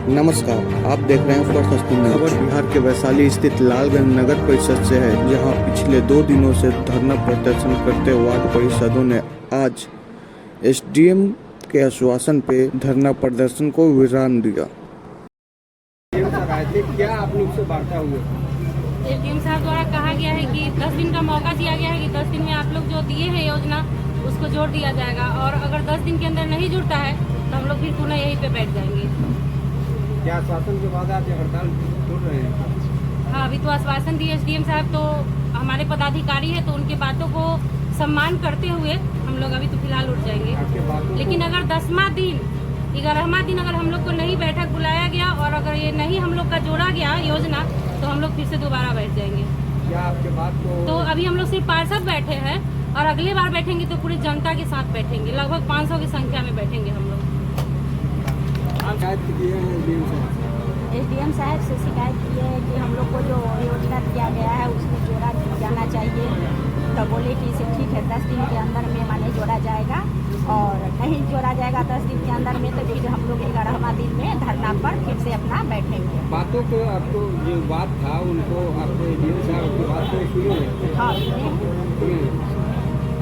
नमस्कार, आप देख रहे हैं फर्स्ट खबर। बिहार के वैशाली स्थित लालगंज नगर परिषद से है, जहां पिछले 2 दिनों से धरना प्रदर्शन करते वार्ड परिषदों ने आज एसडीएम के आश्वासन पे धरना प्रदर्शन को विराम दिया। क्या आप लोग से वार्ता हुए? एसडीएम साहब द्वारा कहा गया है कि 10 दिन का मौका दिया गया है कि 10 दिन में आप लोग जो दिए हैं योजना उसको जोड़ दिया जाएगा, और अगर 10 दिन के अंदर नहीं जुड़ता है तो हम लोग फिर पुनः यहीं पे बैठ जाएंगे। क्या आश्वासन के बाद आप ये हड़ताल छोड़ रहे हैं? हाँ, अभी तो आश्वासन दिए एसडीएम साहब, तो हमारे पदाधिकारी है तो उनके बातों को सम्मान करते हुए हम लोग अभी तो फिलहाल उठ जाएंगे। लेकिन अगर 10वां दिन 11वां दिन अगर हम लोग को नहीं बैठक बुलाया गया और अगर ये नहीं हम लोग का जोड़ा गया योजना, तो हम लोग फिर से दोबारा बैठ जाएंगे। क्या आपके बात को तो अभी हम लोग सिर्फ पार्षद बैठे हैं, और अगली बार बैठेंगे तो पूरी जनता के साथ बैठेंगे, लगभग 500 की संख्या में बैठेंगे हम लोग। शिकायत किए हैं एसडीएम साहब से शिकायत की है कि हम लोग को जो योजना दिया गया है उसमें जोड़ा जाना चाहिए। तो बोले कि इसे ठीक है, 10 दिन के अंदर में माने जोड़ा जाएगा, और नहीं जोड़ा जाएगा 10 दिन के अंदर में तो फिर हम लोग 11वां दिन में धरना पर फिर से अपना बैठेंगे। बातों को आपको जो बात था उनको आपको एसडीएम साहब की बात को सुने? हाँ,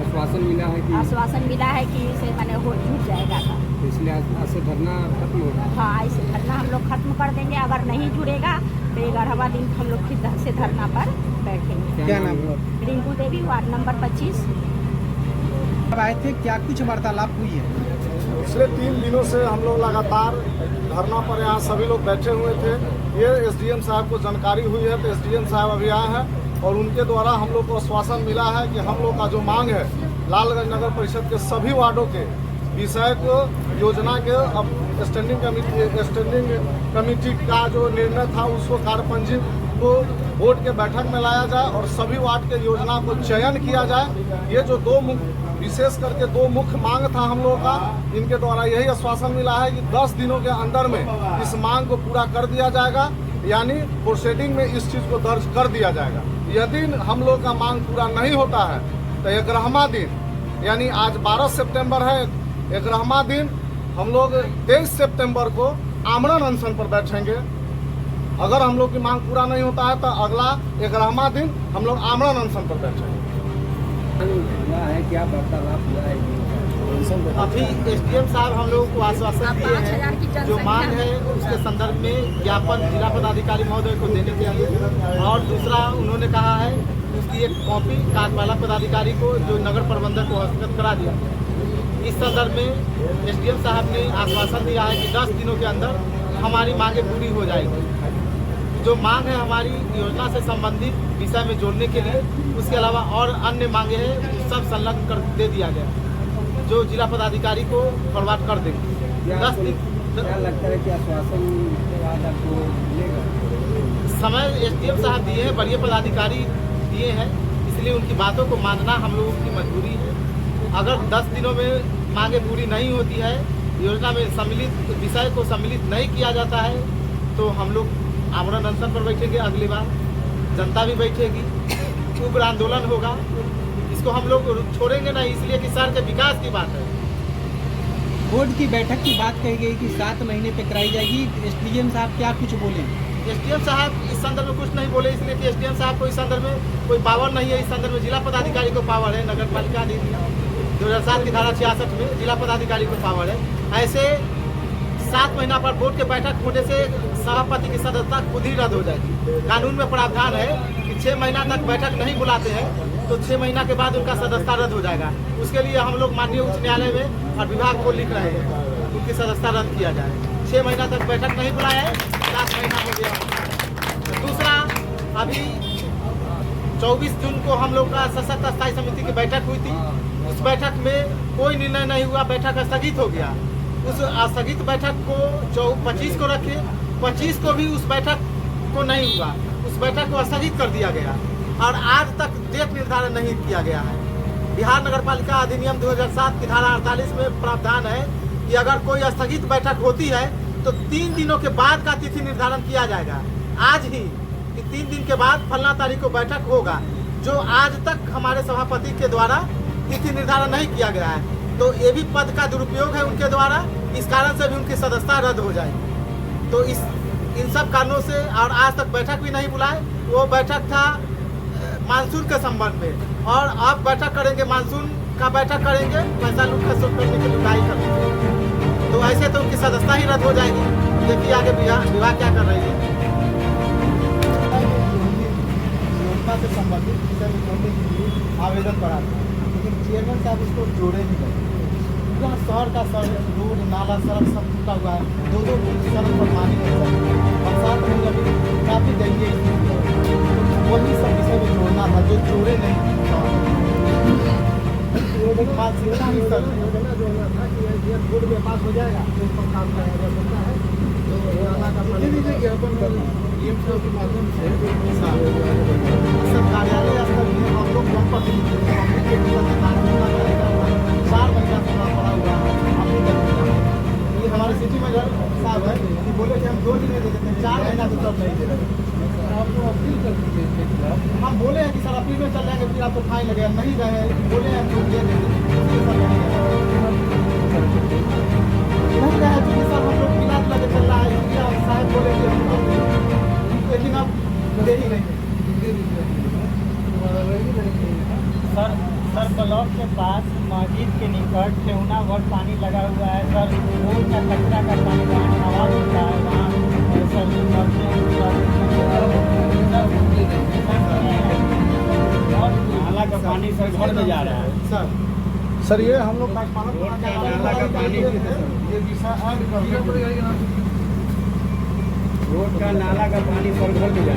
आश्वासन मिला है कि आश्वासन मिला है कि इसे माने हो जुट जाएगा था, इसलिए आज से धरना खत्म होगा। हाँ, इसे धरना हम लोग खत्म कर देंगे। अगर नहीं जुड़ेगा तो 11वां दिन हम लोग फिर से धरना पर बैठेंगे। क्या नाम है? रिंकू देवी, वार्ड नंबर 25। अब आए थे, क्या कुछ वार्तालाप हुई है? पिछले 3 दिनों से हम लोग लगातार धरना पर यहाँ सभी लोग बैठे हुए थे। ये एसडीएम साहब को जानकारी हुई है तो एसडीएम साहब अभी आए हैं, और उनके द्वारा हम लोग को आश्वासन मिला है कि हम लोग का जो मांग है लालगंज नगर परिषद के सभी वार्डों के विषय को योजना के अब स्टैंडिंग कमेटी का जो निर्णय था उसको कार्यपंजी को बोर्ड के बैठक में लाया जाए और सभी वार्ड के योजना को चयन किया जाए। ये जो विशेष करके 2 मुख्य मांग था हम लोगों का, इनके द्वारा यही आश्वासन मिला है कि 10 दिनों के अंदर में इस मांग को पूरा कर दिया जाएगा, यानी प्रोसीडिंग में इस चीज़ को दर्ज कर दिया जाएगा। यदि हम लोग का मांग पूरा नहीं होता है तो 11वां दिन, यानी आज 12 सितंबर है, 11वां दिन हम लोग 23 सितंबर को आमरण अनशन पर बैठेंगे। अगर हम लोग की मांग पूरा नहीं होता है तो अगला 11वां दिन हम लोग आमरण अनशन पर बैठेंगे। है क्या वार्तालाप हुआ है? अभी एसडीएम साहब हम लोगों को आश्वासन दिए हैं, जो मांग है उसके संदर्भ में ज्ञापन जिला पदाधिकारी महोदय को देने के लिए, और दूसरा उन्होंने कहा है उसकी एक कॉपी कार्यपालक पदाधिकारी को जो नगर प्रबंधक को हस्तगत करा दिया। इस संदर्भ में एसडीएम साहब ने आश्वासन दिया है कि 10 दिनों के अंदर हमारी मांगें पूरी हो जाएगी। जो मांग है हमारी योजना से संबंधित विषय में जोड़ने के लिए, उसके अलावा और अन्य मांगे हैं सब संलग्न कर दे दिया गया, जो जिला पदाधिकारी को फॉरवर्ड कर देंगे। 10 दिन क्या लगता है कि आश्वासन के बाद आपको मिलेगा? समय एसडीएम साहब दिए हैं, बड़े पदाधिकारी दिए हैं, इसलिए उनकी बातों को मानना हम लोगों की मजबूरी है। अगर 10 दिनों में मांगे पूरी नहीं होती है, योजना में सम्मिलित विषय को सम्मिलित नहीं किया जाता है, तो हम लोग आमरण अनशन पर बैठेंगे। अगली बार जनता भी बैठेगी, उग्र आंदोलन होगा। इसको हम लोग छोड़ेंगे नहीं, इसलिए कि शहर के विकास की बात है। बोर्ड की बैठक की बात कही गई कि 7 महीने पे कराई जाएगी। एसडीएम साहब क्या कुछ बोले? एसडीएम साहब इस संदर्भ में कुछ नहीं बोले, इसलिए कि एसडीएम साहब को इस संदर्भ में कोई पावर नहीं है। इस संदर्भ में जिला पदाधिकारी को पावर है। नगर पालिका अधिनियम 2007 की धारा 66 में जिला पदाधिकारी को पावर है। ऐसे 7 महीना पर बोर्ड के बैठक होने से सभापति की सदस्यता खुद ही रद्द हो जाएगी। कानून में प्रावधान है कि 6 महीना तक बैठक नहीं बुलाते हैं तो 6 महीना के बाद उनका सदस्यता रद्द हो जाएगा। उसके लिए हम लोग माननीय उच्च न्यायालय में और विभाग को लिख रहे हैं उनकी सदस्यता रद्द किया जाए। 6 महीना तक बैठक नहीं बुलाया है, 7 महीना हो गया। दूसरा, अभी 24 जून को हम लोग का सशक्त स्थायी समिति की बैठक हुई थी। उस बैठक में कोई निर्णय नहीं हुआ, बैठक स्थगित हो गया। उस स्थगित बैठक को 25 को रखे, 25 को भी उस बैठक को नहीं हुआ, उस बैठक को स्थगित कर दिया गया, और आज तक डेट निर्धारण नहीं किया गया है। बिहार नगर पालिका अधिनियम 2007 की धारा 48 में प्रावधान है कि अगर कोई स्थगित बैठक होती है तो 3 दिनों के बाद का तिथि निर्धारण किया जाएगा। आज ही कि 3 दिन के बाद फलना तारीख को बैठक होगा, जो आज तक हमारे सभापति के द्वारा तिथि निर्धारण नहीं किया गया है। तो ये भी पद का दुरुपयोग है उनके द्वारा, इस कारण से भी उनकी सदस्यता रद्द हो जाएगी। तो इन सब कारणों से और आज तक बैठक भी नहीं बुलाए। वो बैठक था मानसून के संबंध में, और आप बैठक करेंगे, मानसून का बैठक करेंगे, पैसा लूट खसोट करने की लुटाई करेंगे, तो ऐसे तो उनकी सदस्यता ही रद्द हो जाएगी। देखिए आगे विभाग क्या कर रही है। योजना से संबंधित विषय में जोड़ने के लिए आवेदन करा था, लेकिन चेयरमैन साहब उसको जोड़े नहीं गए। पूरा शहर का सड़क, रोड, नाला, सड़क सब टूटा हुआ है। 2-2 फुट सड़क पर पानी नहीं चलता, बरसात में अभी काफ़ी दयनीय स्थिति है। तो वही सब विषय में जोड़ना था, जो जोड़े नहीं। बोर्ड में पास हो जाएगा तो इस पर काम कराया जा सकता है। के माध्यम से सब कार्यालय स्तर में हम लोग जनप्रतिनिधि 4 महीना से पड़ा हुआ है। ये हमारे सिटी मेजर साहब है कि बोले कि हम 2 दिन में दे देते हैं, 4 महीना तो तब नहीं दे रहे। आपको अपील कर दीजिए, हम बोले हैं कि सर अपील में चल जाएंगे, फिर आपको फाइन लगेगा, नहीं गए, बोले हैं तो ये दे सर हम लोग बिना लगे चल रहा है, इसलिए आप साहब बोले कि लेकिन अब दे ही नहीं। सर ब्लॉक के पास मस्जिद के निकट ठेहुना भर पानी लगा हुआ है सर। रोड का कचरा का पानी वहाँ आवाज होता है, वहाँ सर नाला का पानी सर घर में जा रहा है सर ये हम लोग नाला का पानी ये विषय रोड का नाला का पानी सर घर में जा रहा है।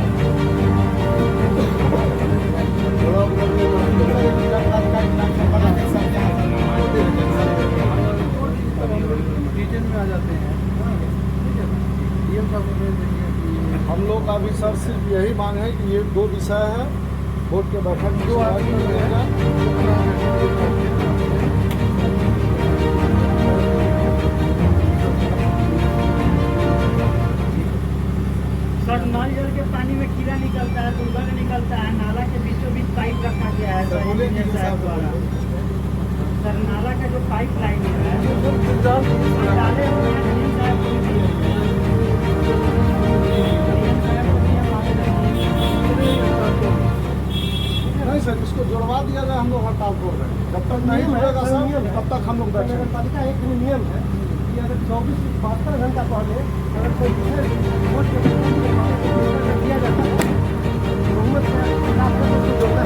हम लोग का भी सर सिर्फ यही मांग है कि ये 2 विषय है, बोर्ड के बैठक में रहेगा। सर नल जल के पानी में कीड़ा निकलता है, दुर्गंध निकलता है, नाला के बीचों बीच पाइप रखा गया है सर इंजीनियर साहब द्वारा। सर नाला का जो पाइप लाइन है डाले हुए हैं, नहीं सर इसको जुड़वा दिया जाए, हम लोग हड़ताल खोल रहे हैं। जब तक नहीं जुड़ेगा सर तब तक हम लोग बैठे। नगर पालिका एक नियम है कि अगर 24 से 72 घंटा पहले अगर कोई वोट दिया जाता है तो बहुमत से खिलाफ उसको जोड़ना है।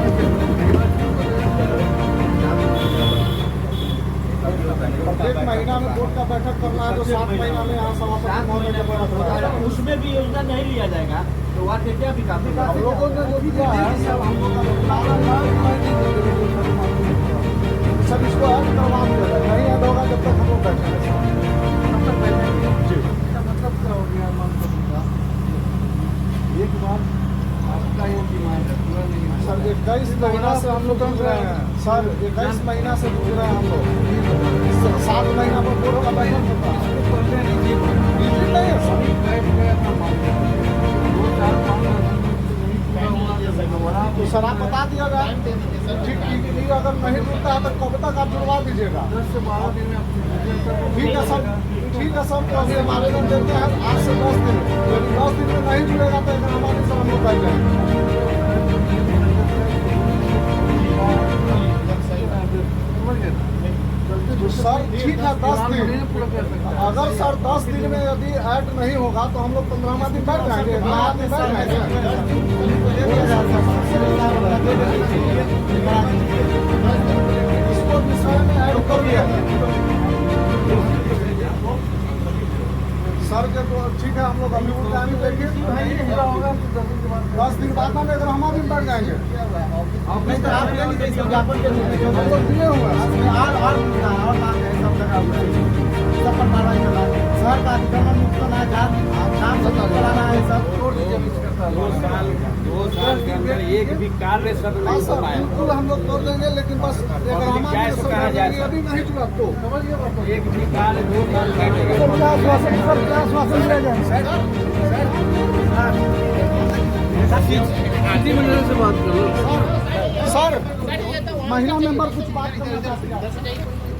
प्रत्येक महीना में बोर्ड का बैठक करना है, तो 7 महीना में यहाँ सभापति उसमें भी योजना नहीं लिया जाएगा तो वहाँ से क्या विकास होगा? हम लोगों ने जो किया है सब हम लोग सब इसको ऐड करवा दिया जाए, नहीं ऐड होगा जब तक हम लोग बैठे तब तक बैठेंगे। इसका मतलब क्या हो गया? मान सकूँगा एक बार आपका ये डिमांड है पूरा नहीं सर 21 महीना से हम लोग जुड़ रहे हैं सर, 21 महीना से जुड़ रहे हैं हम लोग। 7 महीना पर बोर्ड का बैठक होता है, नहीं है सर। तो सर आप बता दिया जाए ठीक अगर नहीं जुड़ता है तो कब तक आप जुड़वा दीजिएगा? 10 से 12 दिन में ठीक है सर, ठीक है सर। तो अभी हम आवेदन देते हैं आज से 10 दिन, यदि 10 दिन में नहीं जुड़ेगा तो हमारे से हम लोग कर जाएंगे। सर ठीक है 10 दिन, अगर सर 10 दिन में यदि ऐड नहीं होगा तो हम लोग 15वां दिन बैठ जाएंगे, 15वां दिन बैठ जाएंगे। इसको विषय में ऐड कर दिया सर के तो ठीक है, हम लोग अभी उठ जाएंगे, लेकिन नहीं पूरा होगा 10 दिन बाद में अगर हम भी बैठ जाएंगे। नहीं तो आप ले लीजिए विज्ञापन के लिए, हम लोग दिए हुए हैं और मांग है सब लगा हुआ है, सब पर कार्रवाई करना है। शहर का अतिक्रमण मुक्त करना है, काम से कराना है, सब छोड़ दीजिए। 2 साल के अंदर एक भी कार्य सब नहीं हो पाया। बिल्कुल हम लोग कर देंगे, लेकिन बस अगर हमारे अभी नहीं जुड़ा तो समझिए एक भी कार्य 2 साल बैठेगा। क्या आश्वासन दिया जाए से बात करो सर। महिला मेंबर कुछ बात करना चाहती है।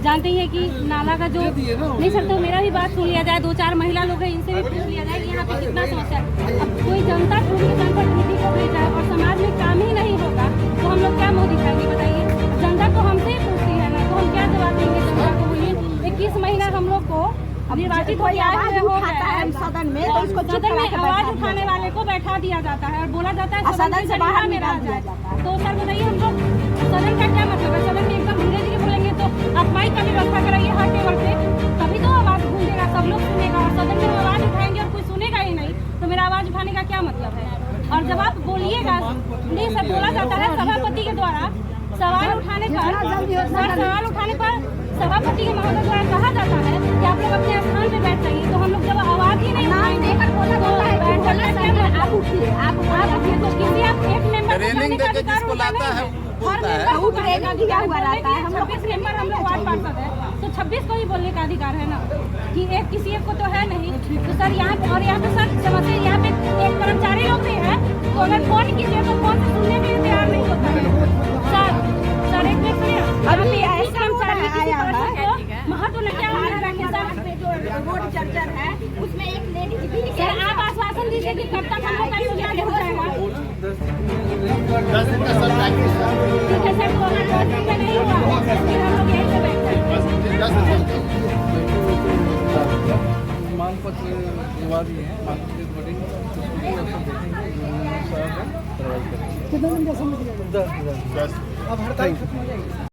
जानते ही है कि नाला का जो नहीं सर, तो मेरा भी बात सुन लिया जाए, 2-4 महिला लोग हैं, इनसे भी पूछ लिया जाए कि यहाँ पे कितना समस्या है। अब कोई जनता पूरी जनप्रतिनिधि को भेजा है और समाज में काम ही नहीं होगा तो हम लोग क्या मोदी खाएंगे बताइए। जनता तो हमसे ही पूछती है ना, तो हम क्या जवाब देंगे जनता को। बोलिए 21 महीना हम लोग को निर्वाचित हो गया है सदन में, तो उसको चुप सदन करा में के आवाज बैठा उठाने वाले को बैठा दिया जाता है और बोला जाता है और सदन से बाहर में निकाल रह दिया जाए। जाता है। तो सर बताइए हम लोग सदन का क्या मतलब है? सदन में एकदम अंग्रेजी में बोलेंगे तो आप माइक का व्यवस्था कराइए हर टेबल पे, तभी तो आवाज गूंजेगा, सब लोग सुनेगा। और सदन में हम आवाज उठाएंगे और कोई सुनेगा ही नहीं तो मेरा आवाज उठाने का क्या मतलब है? और जब आप बोलिएगा, नहीं सर बोला जाता है सभापति के द्वारा सवाल उठाने पर सभापति के महोदय द्वारा कहा जाता है कि आप लोग अपने स्थान पे बैठ जाइए। तो हम लोग जब आवाज ही नहीं उठाएंगे तो किसी आप एक मेंबर ट्रेनिंग देके जिसको लाता है बोलता है। हम 26 मेंबर हम लोग वार्ड पार्षद है, तो 26 को ही बोलने का अधिकार है ना कि एक किसी एक को तो है नहीं। तो सर यहाँ पे और यहाँ पे सर समझते यहाँ पे एक कर्मचारी लोग भी है, तो अगर फोन कीजिए तो फोन से सुनने के लिए तैयार नहीं होता है। सर एक मिनट सुनिए, अभी ऐसा आया है महत्व नहीं क्या रोड चर्चर है, उसमें एक लेडीज भी सर आप आश्वासन दीजिए कि कब तक हम लोग का योजना हो जाएगा। 10 दिन का सरकार की ठीक है सर, तो अगर 10 दिन में नहीं हुआ फिर हम लोग यहीं पे बैठ जाएंगे। मांग पत्र दिलवा दिए हैं, मांग पत्र भरेंगे, कितने दिन का समय दिया? 10 अब हड़ताल खत्म हो जाएगी।